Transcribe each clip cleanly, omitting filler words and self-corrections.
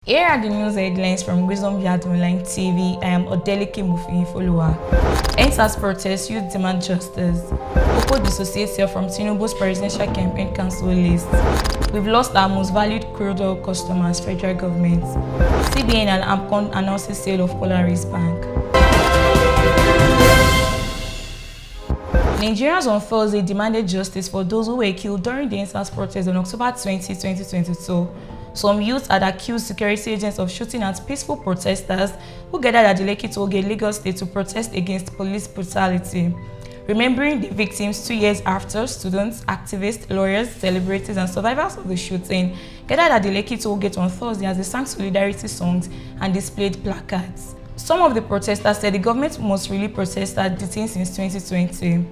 Here are the news headlines from Wisdom Yard Online TV. I am Odeleke Mufi follower. Sars protest, youth demand justice. Oko dissociates herself from Tinubu's presidential campaign council list. We've lost our most valued crude oil customers, federal government. CBN and AMCON announces sale of Polaris Bank. Nigerians on Thursday demanded justice for those who were killed during the Sars protest on October 20, 2022. Some youths had accused security agents of shooting at peaceful protesters who gathered at the Lekki Tollgate, Lagos State to protest against police brutality. Remembering the victims 2 years after, students, activists, lawyers, celebrities, and survivors of the shooting gathered at the Lekki Tollgate on Thursday as they sang solidarity songs and displayed placards. Some of the protesters said the government must release protesters detained since 2020.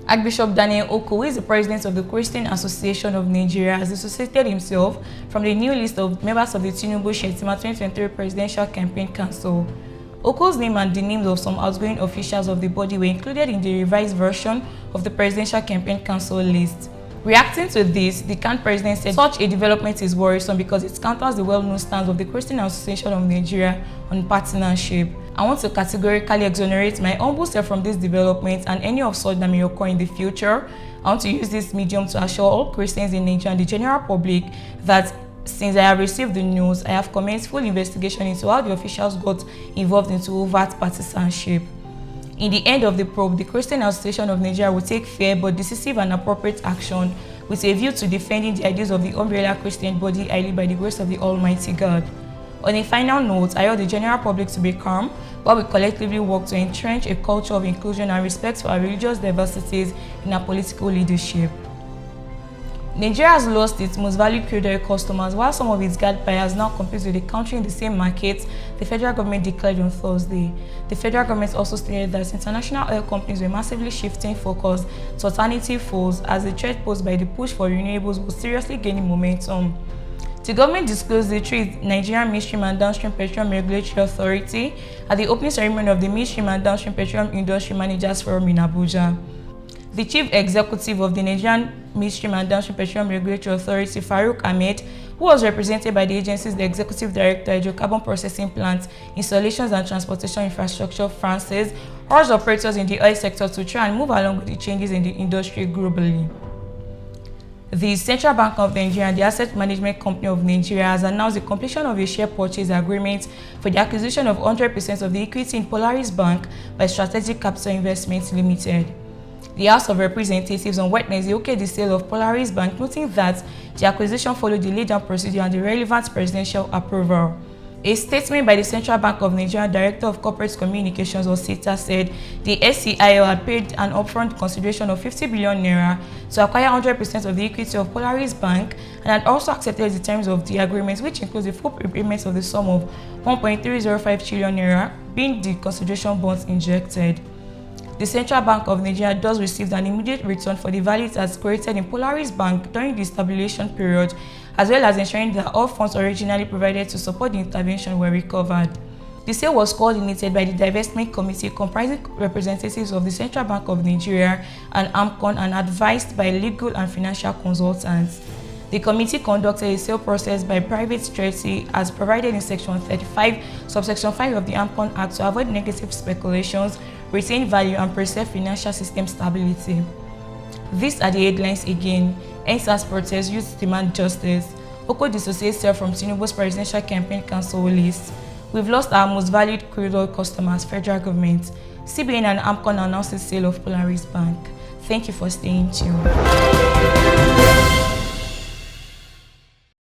Archbishop Daniel Oko, who is the president of the Christian Association of Nigeria, has dissociated himself from the new list of members of the Tinubu-Shettima 2023 Presidential Campaign Council. Oko's name and the names of some outgoing officials of the body were included in the revised version of the Presidential Campaign Council list. Reacting to this, the CAN president said such a development is worrisome because it counters the well-known stance of the Christian Association of Nigeria on partnership. I want to categorically exonerate my humble self from this development and any of such that may occur in the future. I want to use this medium to assure all Christians in Nigeria and the general public that since I have received the news, I have commenced full investigation into how the officials got involved into overt partisanship. In the end of the probe, the Christian Association of Nigeria will take fair but decisive and appropriate action with a view to defending the ideals of the umbrella Christian body I lead by the grace of the Almighty God. On a final note, I urge the general public to be calm while we collectively work to entrench a culture of inclusion and respect for our religious diversities in our political leadership. Nigeria has lost its most valued crude oil customers while some of its guard buyers now compete with the country in the same market, the federal government declared on Thursday. The federal government also stated that international oil companies were massively shifting focus to alternative fuels as the threat posed by the push for renewables was seriously gaining momentum. The government disclosed the truth Nigerian Midstream and Downstream Petroleum Regulatory Authority at the opening ceremony of the Midstream and Downstream Petroleum Industry Managers Forum in Abuja. The chief executive of the Nigerian Midstream and Downstream Petroleum Regulatory Authority, Farouk Ahmed, who was represented by the agency's executive director, Hydrocarbon Processing Plant, Installations and Transportation Infrastructure, Francis, urged operators in the oil sector to try and move along with the changes in the industry globally. The Central Bank of Nigeria and the Asset Management Company of Nigeria has announced the completion of a share purchase agreement for the acquisition of 100% of the equity in Polaris Bank by Strategic Capital Investments Limited. The House of Representatives on Wednesday okayed the sale of Polaris Bank, noting that the acquisition followed the laid-down procedure and the relevant presidential approval. A statement by the Central Bank of Nigeria Director of Corporate Communications, or SETA, said the SCIO had paid an upfront consideration of 50 billion naira to acquire 100% of the equity of Polaris Bank and had also accepted the terms of the agreement, which includes the full prepayment of the sum of 1.305 trillion naira, being the consideration bonds injected. The Central Bank of Nigeria thus received an immediate return for the value it has created in Polaris Bank during the stabilization period, as well as ensuring that all funds originally provided to support the intervention were recovered. The sale was coordinated by the Divestment Committee comprising representatives of the Central Bank of Nigeria and AMCON and advised by legal and financial consultants. The committee conducted a sale process by private treaty as provided in Section 35, Subsection 5 of the AMCON Act to avoid negative speculations, retain value, and preserve financial system stability. These are the headlines again. Sars protest, youth demand justice. Oko dissociates herself from Tinubu's Presidential Campaign Council list. We've lost our most valued crude oil customers, federal government. CBN and AMCON announces sale of Polaris Bank. Thank you for staying tuned.